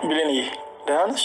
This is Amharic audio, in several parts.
ብሌንዬ ደህና ነሽ?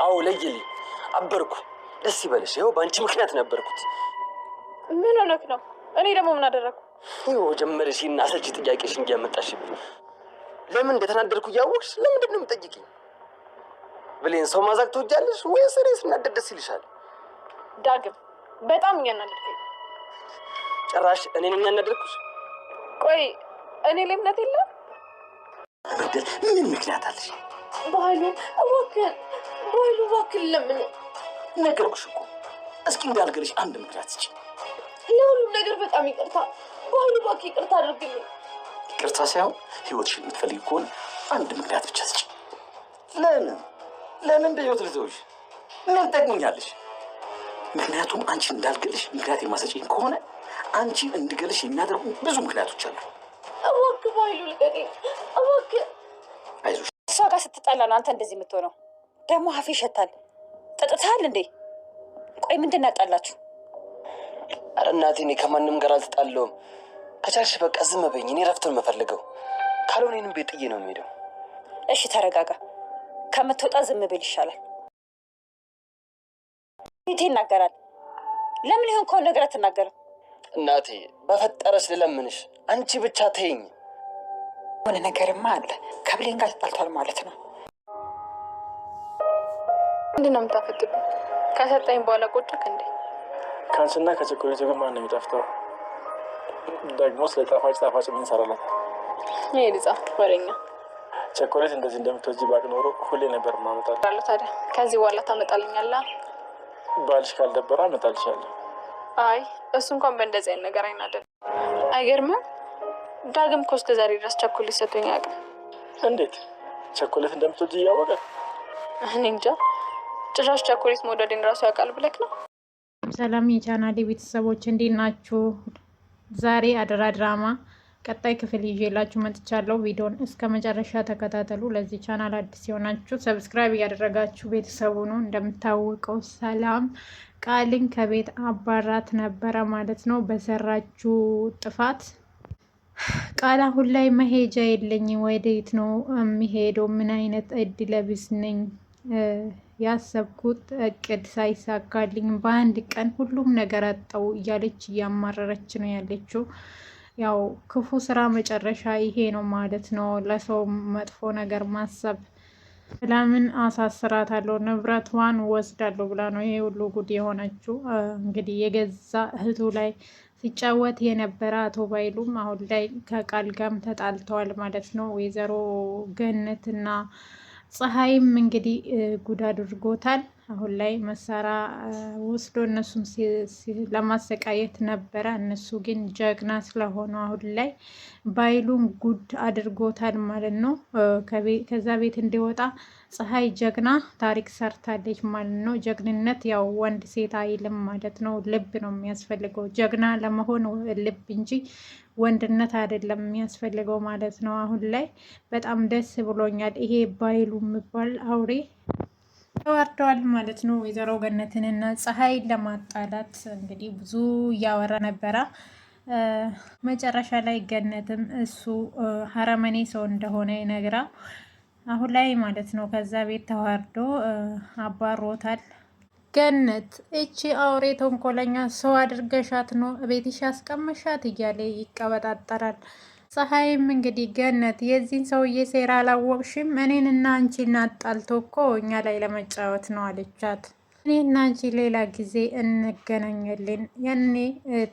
አዎ ለይልኝ። አበርኩ። ደስ ይበልሽ። ይኸው በአንቺ ምክንያት ነበርኩት። ምን ሆነክ ነው? እኔ ደግሞ ምን አደረግኩ? ይኸው ጀመርሽና አሰልቺ ጥያቄሽን እያመጣሽብኝ። ለምን እንደተናደድኩ እያወቅሽ ለምንድን ነው የምጠይቂኝ? ብሌን ሰው ማዛግ ትወጃለሽ ወይስ እኔ ስናደድ ደስ ይልሻል? ዳግም በጣም እያናደድከኝ። ጭራሽ እኔን የሚያናደድኩሽ? ቆይ እኔ ላይ እምነት የለም? ምን ምክንያት አለሽ? ባህሉ እባክህ ለምን ነገርኩሽ እኮ። እስኪ እንዳልገልሽ አንድ ምክንያት ስጪ። ለሁሉም ነገር በጣም ይቅርታ ባህሉ፣ እባክህ ይቅርታ አድርግልኝ። ይቅርታ ሳይሆን ህይወትሽን የምትፈልጊ ከሆነ አንድ ምክንያት ብቻ ስጪ። ለምን በህይወት ልተውሽ? ምን ጠቅሞኛለሽ? ምክንያቱም አንቺን እንዳልገልሽ ምክንያት የማሰጪኝ ከሆነ አንቺን እንድገልሽ የሚያደርጉ ብዙ ምክንያቶች አሉ። እባክህ ባህሉ ልቀቀኝ እባክህ። አይዞሽ። እሷ ጋር ስትጣላ ነው አንተ እንደዚህ የምትሆነው። ደግሞ አፍ ይሸታል። ጠጥተሃል እንዴ? ቆይ ምንድን ነው ያጣላችሁ? ኧረ እናቴ እኔ ከማንም ጋር አልተጣለውም። ከቻልሽ በቃ ዝም በይኝ። እኔ እረፍት ነው የምፈልገው። ካልሆነ እኔንም ቤት ጥዬ ነው የምሄደው። እሺ ተረጋጋ። ከምትወጣ ዝም ብል ይሻላል። ቤት ይናገራል። ለምን ይሆን ከሆነ ነገር አትናገርም? እናቴ በፈጠረሽ ልለምንሽ፣ አንቺ ብቻ ተይኝ። ሆነ ነገርማ አለ። ከብሌን ጋር ተጣልቷል ማለት ነው። ምንድን ነው የምታፈጥብኝ? ከሰጠኝ በኋላ ቆጨክ እንዴ? ከአንቺና ከቸኮሌቱ ግን ማን ነው የሚጣፍጠው? ደግሞ ስለ ጣፋጭ ምን ሰራላታል? ይሄ ልጻ ወሬኛ። ቸኮሌት እንደዚህ እንደምትወጂ ባቅ ኖሮ ሁሌ ነበር ማመጣል። ታዲያ ከዚህ በኋላ ታመጣልኛለህ? ባልሽ ካልደበረ አመጣልሻለሁ። አይ እሱ እንኳን በእንደዚህ አይነት ነገር አይናደድ። አይገርምም? ዳግም እኮ እስከ ዛሬ ድረስ ቸኮሌት ሰጥቶኝ አያውቅም። እንዴት? ቸኮሌት እንደምትወጂ እያወቀ? እኔ እንጃ። ጭራሽ ቸኮሌት መውደድን ራሱ ያውቃል ብለክ ነው? ሰላም የቻናሌ ቤተሰቦች እንዴት ናችሁ? ዛሬ አደራ ድራማ ቀጣይ ክፍል ይዤላችሁ መጥቻለሁ። ቪዲዮን እስከ መጨረሻ ተከታተሉ። ለዚህ ቻናል አዲስ የሆናችሁ ሰብስክራይብ እያደረጋችሁ ቤተሰቡ ነው። እንደምታወቀው ሰላም ቃልን ከቤት አባራት ነበረ ማለት ነው በሰራችሁ ጥፋት። ቃል አሁን ላይ መሄጃ የለኝም፣ ወዴት ነው የሚሄደው? ምን አይነት እድለ ቢስ ነኝ? ያሰብኩት እቅድ ሳይሳካልኝ በአንድ ቀን ሁሉም ነገር አጣው እያለች እያማረረች ነው ያለችው። ያው ክፉ ስራ መጨረሻ ይሄ ነው ማለት ነው። ለሰው መጥፎ ነገር ማሰብ። ለምን አሳስራታለሁ ንብረቷን ወስዳለሁ ብላ ነው ይሄ ሁሉ ጉድ የሆነችው። እንግዲህ የገዛ እህቱ ላይ ሲጫወት የነበረ አቶ ባይሉም አሁን ላይ ከቃል ጋርም ተጣልተዋል ማለት ነው። ወይዘሮ ገነትና ፀሐይም እንግዲህ ጉድ አድርጎታል። አሁን ላይ መሳሪያ ወስዶ እነሱን ለማሰቃየት ነበረ። እነሱ ግን ጀግና ስለሆኑ አሁን ላይ ባይሉን ጉድ አድርጎታል ማለት ነው። ከዛ ቤት እንዲወጣ ፀሐይ ጀግና ታሪክ ሰርታለች ማለት ነው። ጀግንነት ያው ወንድ ሴት አይልም ማለት ነው። ልብ ነው የሚያስፈልገው ጀግና ለመሆን ልብ እንጂ ወንድነት አይደለም የሚያስፈልገው ማለት ነው። አሁን ላይ በጣም ደስ ብሎኛል። ይሄ ባይሉ የሚባል አውሬ ተዋርደዋል ማለት ነው። ወይዘሮ ገነትንና ፀሐይን ለማጣላት እንግዲህ ብዙ እያወራ ነበረ። መጨረሻ ላይ ገነትም እሱ ሀረመኔ ሰው እንደሆነ ይነግራ አሁን ላይ ማለት ነው ከዛ ቤት ተዋርዶ አባሮታል። ገነት እቺ አውሬ ተንኮለኛ ሰው አድርገሻት ነው ቤትሽ ያስቀመሻት እያለ ይቀበጣጠራል። ፀሐይም እንግዲህ ገነት የዚህን ሰውዬ ሴራ አላወቅሽም? እኔንና አንቺን አጣልቶ እኮ እኛ ላይ ለመጫወት ነው አለቻት። እኔና አንቺ ሌላ ጊዜ እንገናኛለን፣ ያኔ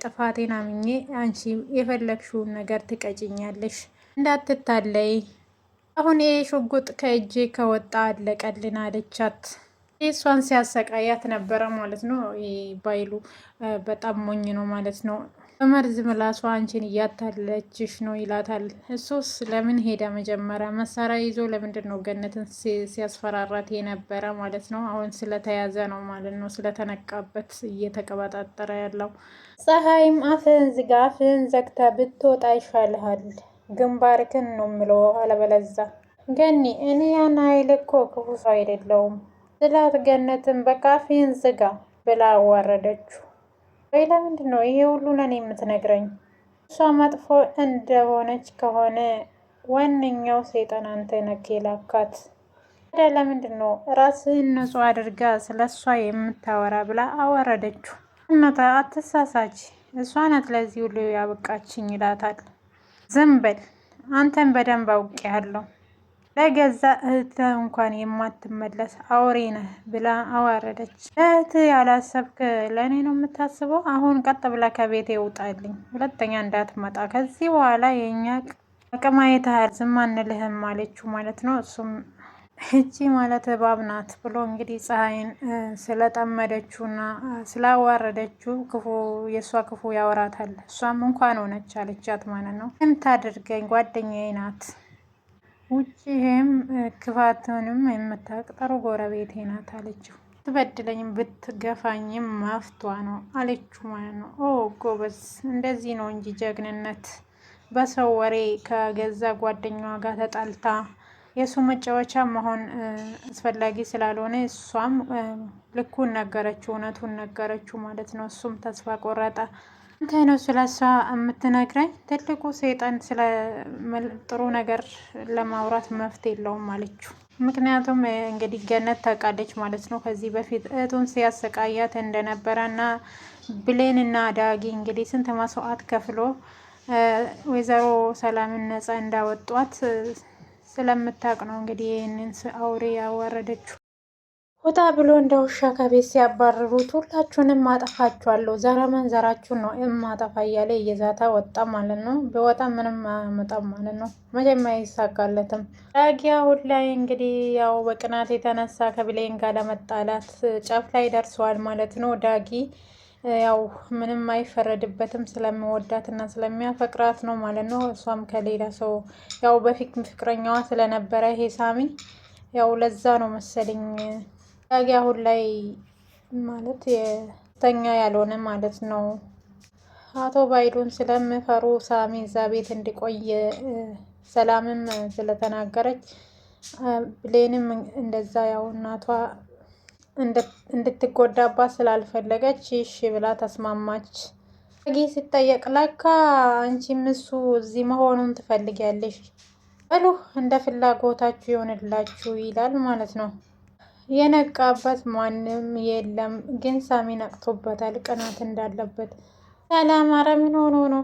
ጥፋቴን አምኜ አንቺ የፈለግሽውን ነገር ትቀጭኛለሽ፣ እንዳትታለይ። አሁን ይሄ ሽጉጥ ከእጄ ከወጣ አለቀልን አለቻት። እሷን ሲያሰቃያት ነበረ ማለት ነው። ባይሉ በጣም ሞኝ ነው ማለት ነው። በመርዝ ምላሷ አንቺን እያታለችሽ ነው ይላታል። እሱስ ለምን ሄደ? መጀመሪያ መሳሪያ ይዞ ለምንድን ነው ገነትን ሲያስፈራራት የነበረ ማለት ነው። አሁን ስለተያዘ ነው ማለት ነው። ስለተነቃበት እየተቀባጣጠረ ያለው። ፀሐይም አፍህን ዝጋ፣ አፍህን ዘግታ ብትወጣ ይሻልሃል፣ ግንባርክን ነው የምለው አለበለዛ። ገኒ እኔ ያን ኃይል እኮ ክፉ ሰው አይደለውም ስላት ገነትን በቃ አፍህን ዝጋ ብላ አዋረደችው። ወይ ለምንድን ነው ይሄ ሁሉ ለእኔ የምትነግረኝ? እሷ መጥፎ እንደሆነች ከሆነ ዋነኛው ሰይጣን አንተ ነህ የላካት። ታዲያ ለምንድን ነው ራስህን ንጹህ አድርጋ ስለ እሷ የምታወራ ብላ አወረደችው። እናታ አትሳሳች፣ እሷ ናት ለዚህ ሁሉ ያበቃችኝ ይላታል። ዝም በል አንተን በደንብ አውቄያለሁ፣ ለገዛ እህትህ እንኳን የማትመለስ አውሬ ነህ ብላ አዋረደች። ለእህትህ ያላሰብክ ለእኔ ነው የምታስበው? አሁን ቀጥ ብላ ከቤት ይውጣልኝ፣ ሁለተኛ እንዳትመጣ። ከዚህ በኋላ የእኛ አቅም አይተሃል፣ ዝም አንልህም አለችው ማለት ነው። እሱም እቺ ማለት እባብ ናት ብሎ እንግዲህ ፀሐይን ስለጠመደችውና ስላዋረደችው የእሷ ክፉ ያወራታል። እሷም እንኳን ሆነች አለቻት ማለት ነው። የምታደርገኝ ጓደኛዬ ናት፣ ውጭም ክፋቱንም የምታውቅ ጥሩ ጎረቤቴ ናት አለችው። ትበድለኝም ብትገፋኝም ማፍቷ ነው አለችው ማለት ነው። ኦ ጎበዝ፣ እንደዚህ ነው እንጂ ጀግንነት። በሰው ወሬ ከገዛ ጓደኛዋ ጋር ተጣልታ የእሱ መጫወቻ መሆን አስፈላጊ ስላልሆነ እሷም ልኩን ነገረችው፣ እውነቱን ነገረችው ማለት ነው። እሱም ተስፋ ቆረጠ። አንተ ነው ስለ እሷ የምትነግረኝ? ትልቁ ሰይጣን ስለ ጥሩ ነገር ለማውራት መፍት የለውም አለችው። ምክንያቱም እንግዲህ ገነት ታውቃለች ማለት ነው ከዚህ በፊት እህቱን ሲያሰቃያት እንደነበረ እና ብሌን እና ዳጊ እንግዲህ ስንት መስዋዕት ከፍሎ ወይዘሮ ሰላምን ነፃ እንዳወጧት ስለምታውቅ ነው እንግዲህ ይህንን አውሬ ያዋረደችው። ወጣ ብሎ እንደ ውሻ ከቤት ሲያባርሩት ሁላችሁንም አጠፋችኋለሁ፣ ዘረመን ዘራችሁን ነው የማጠፋ እያለ እየዛታ ወጣ ማለት ነው። በወጣ ምንም አያመጣም ማለት ነው። መቼም አይሳካለትም። ዳጊ አሁን ላይ እንግዲህ ያው በቅናት የተነሳ ከብሌን ጋር ለመጣላት ጫፍ ላይ ደርሰዋል ማለት ነው። ዳጊ ያው ምንም አይፈረድበትም ስለሚወዳት እና ስለሚያፈቅራት ነው ማለት ነው። እሷም ከሌላ ሰው ያው በፊት ፍቅረኛዋ ስለነበረ ይሄ ሳሚ ያው ለዛ ነው መሰለኝ ዳጊ አሁን ላይ ማለት የተኛ ያልሆነ ማለት ነው። አቶ ባይሉን ስለምፈሩ ሳሚ እዛ ቤት እንዲቆይ ሰላምም ስለተናገረች ብሌንም እንደዛ ያው እናቷ እንድትጎዳባት ስላልፈለገች እሺ ብላ ተስማማች። ዳጊ ሲጠየቅ ለካ አንቺም እሱ እዚህ መሆኑን ትፈልጊያለሽ፣ በሉ እንደ ፍላጎታችሁ ይሆንላችሁ ይላል ማለት ነው። የነቃበት ማንም የለም፣ ግን ሳሚ ነቅቶበታል ቅናት እንዳለበት። ሰላም ኧረ ምን ሆኖ ነው?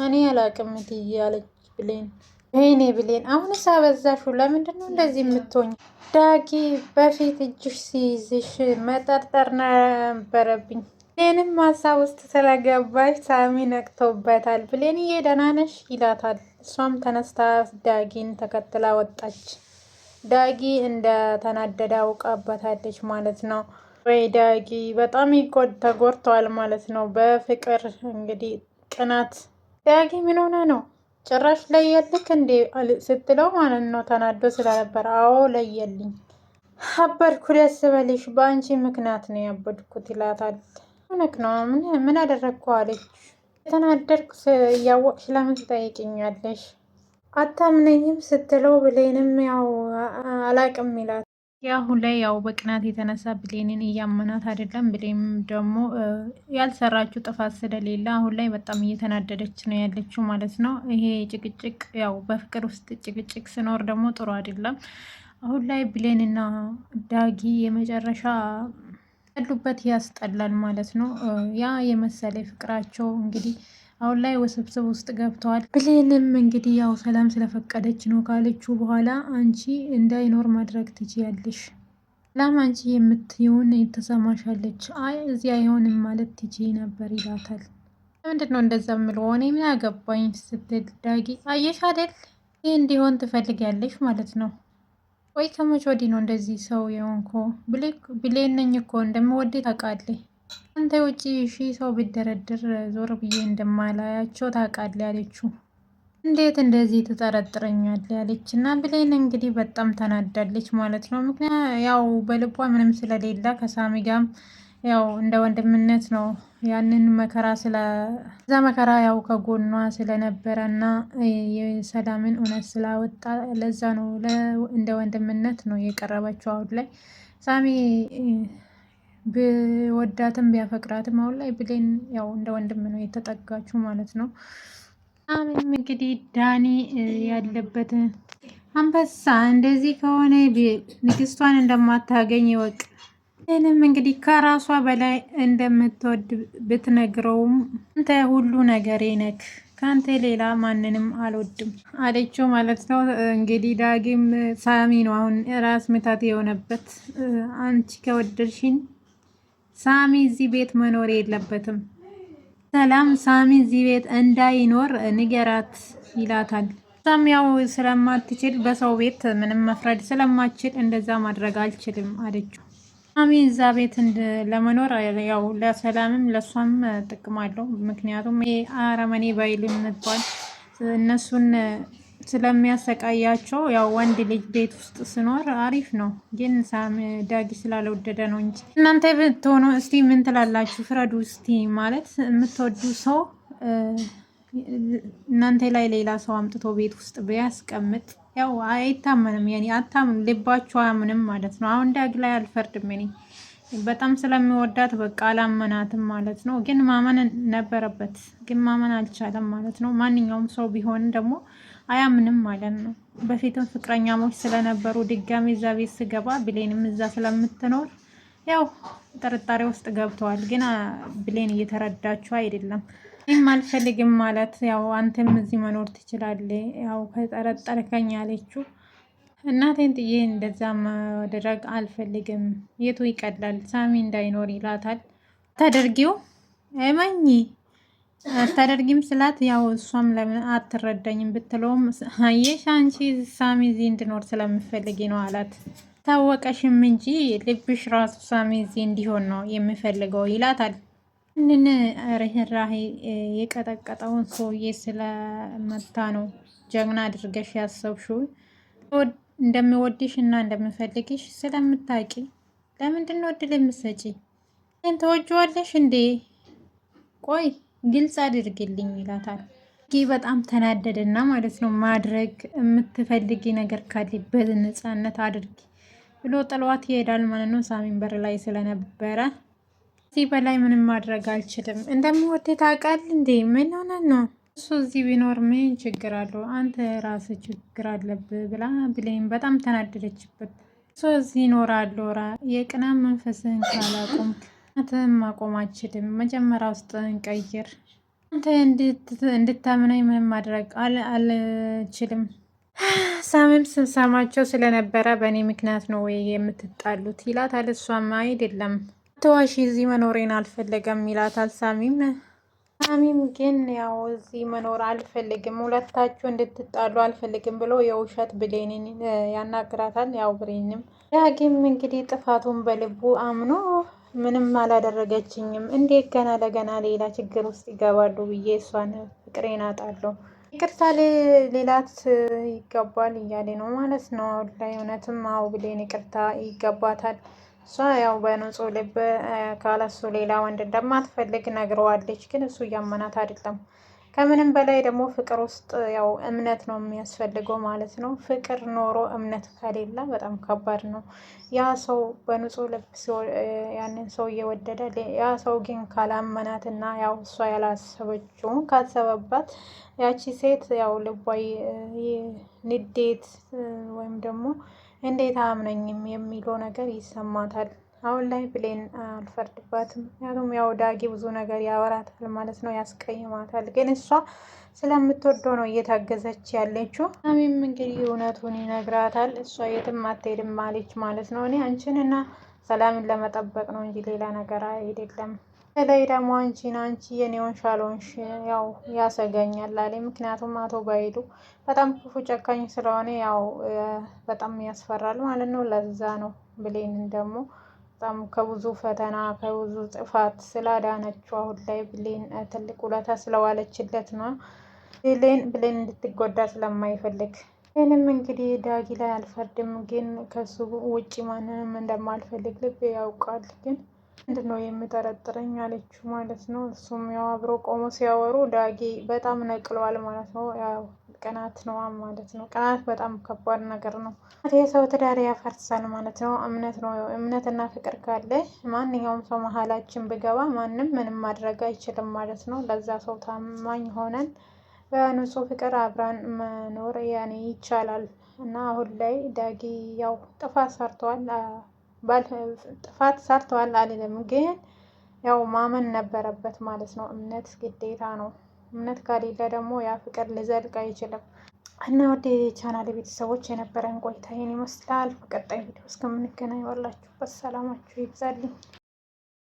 እኔ አላቅም እትዬ አለች ብሌን። ወይኔ ብሌን አሁንስ አበዛሽው፣ ለምንድን ነው እንደዚህ የምትሆኝ? ዳጊ በፊት እጅሽ ሲይዝሽ መጠርጠር ነበረብኝ። ብሌንም ሀሳብ ውስጥ ስለገባች ሳሚ ነቅቶበታል። ብሌንዬ ደህና ነሽ ይላታል። እሷም ተነስታ ዳጊን ተከትላ ወጣች። ዳጊ እንደተናደደ አውቃበታለች ማለት ነው። ወይ ዳጊ በጣም ተጎድተዋል ማለት ነው በፍቅር እንግዲህ ቅናት። ዳጊ ምን ሆነ ነው ጭራሽ ለየልክ እንዴ ስትለው ማለት ነው ተናዶ ስለነበር። አዎ ለየልኝ፣ አበድኩ፣ ደስ በልሽ፣ በአንቺ ምክንያት ነው ያበድኩት ይላታል። እውነት ነው ምን አደረግኩ አለች። የተናደድኩ እያወቅሽ ለምን ትጠይቅኛለሽ? አታምነኝም ስትለው ብሌንም ያው አላቅም ይላል። አሁን ላይ ያው በቅናት የተነሳ ብሌንን እያመናት አይደለም። ብሌም ደግሞ ያልሰራችው ጥፋት ስለሌለ አሁን ላይ በጣም እየተናደደች ነው ያለችው ማለት ነው። ይሄ ጭቅጭቅ ያው በፍቅር ውስጥ ጭቅጭቅ ሲኖር ደግሞ ጥሩ አይደለም። አሁን ላይ ብሌንና ዳጊ የመጨረሻ ያሉበት ያስጠላል ማለት ነው። ያ የመሰለ ፍቅራቸው እንግዲህ አሁን ላይ ውስብስብ ውስጥ ገብተዋል። ብሌንም እንግዲህ ያው ሰላም ስለፈቀደች ነው ካለችው በኋላ አንቺ እንዳይኖር ማድረግ ትችያለሽ፣ ሰላም አንቺ የምትይውን ተሰማሻለች፣ አይ እዚህ አይሆንም ማለት ትችይ ነበር ይላታል። ለምንድን ነው እንደዛ የምለው እኔ ምን አገባኝ ስትል ዳጊ አየሽ አይደል ይህ እንዲሆን ትፈልጊያለሽ ማለት ነው። ወይ ከመቼ ወዲህ ነው እንደዚህ ሰው የሆንኩ? ብሌን ነኝ እኮ እንደምወድ ታውቃለህ። አንተ ውጪ ሺህ ሰው ቢደረድር ዞር ብዬ እንደማላያቸው ታውቃለህ ያለችው። እንዴት እንደዚህ ትጠረጥረኛለህ ያለች እና ብሌን እንግዲህ በጣም ተናዳለች ማለት ነው። ምክንያት ያው በልቧ ምንም ስለሌላ ከሳሚ ጋርም ያው እንደ ወንድምነት ነው ያንን መከራ እዛ መከራ ያው ከጎኗ ስለነበረ እና የሰላምን እውነት ስላወጣ ለዛ ነው እንደ ወንድምነት ነው የቀረበችው። አሁን ላይ ሳሚ ቢወዳትም ቢያፈቅራትም አሁን ላይ ብሌን ያው እንደ ወንድም ነው የተጠጋችው ማለት ነው። አሁንም እንግዲህ ዳኒ ያለበት አንበሳ እንደዚህ ከሆነ ንግስቷን እንደማታገኝ ይወቅ። ይህንም እንግዲህ ከራሷ በላይ እንደምትወድ ብትነግረውም አንተ ሁሉ ነገሬ ነክ፣ ከአንተ ሌላ ማንንም አልወድም አለችው ማለት ነው። እንግዲህ ዳጊም ሳሚ ነው አሁን ራስ ምታት የሆነበት። አንቺ ከወደድሽኝ ሳሚ እዚህ ቤት መኖር የለበትም፣ ሰላም ሳሚ እዚህ ቤት እንዳይኖር ንገራት ይላታል። እሷም ያው ስለማትችል በሰው ቤት ምንም መፍረድ ስለማትችል እንደዛ ማድረግ አልችልም አለችው። ሳሚ እዛ ቤት ለመኖር ያው ለሰላምም ለእሷም ጥቅም አለው። ምክንያቱም ይሄ አረመኔ ባይሉን እንባል እነሱን ስለሚያሰቃያቸው ያው ወንድ ልጅ ቤት ውስጥ ስኖር አሪፍ ነው። ግን ሳሚ ዳጊ ስላልወደደ ነው እንጂ እናንተ ብትሆኑ እስቲ ምን ትላላችሁ? ፍረዱ እስቲ። ማለት የምትወዱ ሰው እናንተ ላይ ሌላ ሰው አምጥቶ ቤት ውስጥ ቢያስቀምጥ ያው አይታመንም። ያኔ አታምኑ፣ ልባችሁ አያምንም ማለት ነው። አሁን ዳጊ ላይ አልፈርድም እኔ በጣም ስለሚወዳት በቃ አላመናትም ማለት ነው። ግን ማመን ነበረበት፣ ግን ማመን አልቻለም ማለት ነው። ማንኛውም ሰው ቢሆን ደግሞ አያምንም ማለት ነው። በፊትም ፍቅረኛሞች ስለነበሩ ድጋሚ እዛ ቤት ስገባ ብሌንም እዛ ስለምትኖር ያው ጥርጣሬ ውስጥ ገብተዋል። ግን ብሌን እየተረዳችው አይደለም። ይህም አልፈልግም ማለት ያው አንተም እዚህ መኖር ትችላለህ ያው ከጠረጠርከኝ አለችው። እናቴን ጥዬ እንደዛ ማድረግ አልፈልግም፣ የቱ ይቀላል ሳሚ እንዳይኖር ይላታል። ታደርጊው እመኚ አታደርጊም ስላት ያው እሷም ለምን አትረዳኝም ብትለውም አየሽ አንቺ ሳሚ እዚህ እንድኖር ስለምፈልጊ ነው አላት። ታወቀሽም እንጂ ልብሽ ራሱ ሳሚ እዚህ እንዲሆን ነው የምፈልገው ይላታል። ይህንን ርህራሄ የቀጠቀጠውን ሰውዬ ስለመታ ነው ጀግና አድርገሽ ያሰብሽው። እንደምወድሽ እና እንደምፈልግሽ ስለምታቂ ለምንድን ነው እድል የምትሰጪ? ይህን ተወጂዋለሽ እንዴ? ቆይ ግልጽ አድርግልኝ ይላታል። በጣም ተናደደና ማለት ነው ማድረግ የምትፈልጊ ነገር ካለ በነፃነት አድርጊ ብሎ ጥሏት ይሄዳል ማለት ነው። ሳሚን በር ላይ ስለነበረ እዚህ በላይ ምንም ማድረግ አልችልም። እንደምወድ ታውቃለህ እንዴ? ምን ሆነ ነው እሱ እዚህ ቢኖር ምን ችግር አለው? አንተ ራስህ ችግር አለብህ ብላ ብሌን በጣም ተናደደችበት። እሱ እዚህ ይኖራለሁ የቅናት መንፈስህን ካላቆምክ አንተም ማቆም አልችልም። መጀመሪያ ውስጥ እንቀይር። አንተ እንድታምነኝ ምንም ማድረግ አልችልም። ሳምም ስንሰማቸው ስለነበረ በእኔ ምክንያት ነው ወይ የምትጣሉት ይላታል። እሷም አይደለም ተዋሺ እዚህ መኖሬን አልፈለገም ይላታል። ሳሚም ግን ያው እዚህ መኖር አልፈልግም፣ ሁለታችሁ እንድትጣሉ አልፈልግም ብሎ የውሸት ብሌንን ያናግራታል። ያው ብሌንም ዳጊም እንግዲህ ጥፋቱን በልቡ አምኖ ምንም አላደረገችኝም፣ እንዴት ገና ለገና ሌላ ችግር ውስጥ ይገባሉ ብዬ እሷን ፍቅሬን አጣለሁ፣ ይቅርታ ሌላት ይገባል እያለ ነው ማለት ነው። አሁን ላይ እውነትም አው ብሌን ይቅርታ ይገባታል። እሷ ያው በንጹህ ልብ ካለሱ ሌላ ወንድ እንደማትፈልግ ነግረዋለች። ግን እሱ እያመናት አይደለም። ከምንም በላይ ደግሞ ፍቅር ውስጥ ያው እምነት ነው የሚያስፈልገው ማለት ነው። ፍቅር ኖሮ እምነት ከሌለ በጣም ከባድ ነው። ያ ሰው በንጹህ ልብ ያንን ሰው እየወደደ ያ ሰው ግን ካላመናት እና ያው እሷ ያላሰበችውን ካሰበባት ያቺ ሴት ያው ልቧ ንዴት ወይም ደግሞ እንዴት አያምነኝም የሚለው ነገር ይሰማታል። አሁን ላይ ብሌን አልፈርድባትም። ምክንያቱም ያው ዳጊ ብዙ ነገር ያወራታል ማለት ነው፣ ያስቀይማታል። ግን እሷ ስለምትወደው ነው እየታገዘች ያለችው። ሳሚም እንግዲህ እውነቱን ይነግራታል። እሷ የትም አትሄድም አለች ማለት ነው። እኔ አንቺንና ሰላምን ለመጠበቅ ነው እንጂ ሌላ ነገር አይደለም። በተለይ ደግሞ አንቺ የኔውን ሻሎንሽ ያው ያሰጋኛል አለ። ምክንያቱም አቶ ባይሉ በጣም ክፉ ጨካኝ ስለሆነ ያው በጣም ያስፈራል ማለት ነው። ለዛ ነው ብሌንን ደግሞ በጣም ከብዙ ፈተና ከብዙ ጥፋት ስላዳነችው አሁን ላይ ብሌን ትልቅ ውለታ ስለዋለችለት ነው። ብሌን እንድትጎዳ ስለማይፈልግ ይህንም እንግዲህ ዳጊ ላይ አልፈርድም፣ ግን ከሱ ውጭ ማንንም እንደማልፈልግ ልብ ያውቃል። ግን ምንድን ነው የምጠረጥረኝ አለችው ማለት ነው። እሱም ያው አብሮ ቆሞ ሲያወሩ ዳጊ በጣም ነቅሏል ማለት ነው። ያው ቅናት ነው ማለት ነው። ቅናት በጣም ከባድ ነገር ነው። የሰው ትዳር ያፈርሳል ማለት ነው። እምነት ነው። እምነትና ፍቅር ካለ ማንኛውም ሰው መሀላችን ብገባ ማንም ምንም ማድረግ አይችልም ማለት ነው። ለዛ ሰው ታማኝ ሆነን በንጹህ ፍቅር አብረን መኖር ያኔ ይቻላል። እና አሁን ላይ ዳጊ ያው ጥፋት ሰርተዋል አልልም፣ ግን ያው ማመን ነበረበት ማለት ነው። እምነት ግዴታ ነው። እምነት ከሌለ ደግሞ ያ ፍቅር ሊዘልቅ አይችልም። እና ወደ ቻናል ቤተሰቦች የነበረን ቆይታ ይህን ይመስላል። በቀጣይ ቪዲዮ እስከምንገናኝ ባላችሁበት ሰላማችሁ ይብዛልኝ።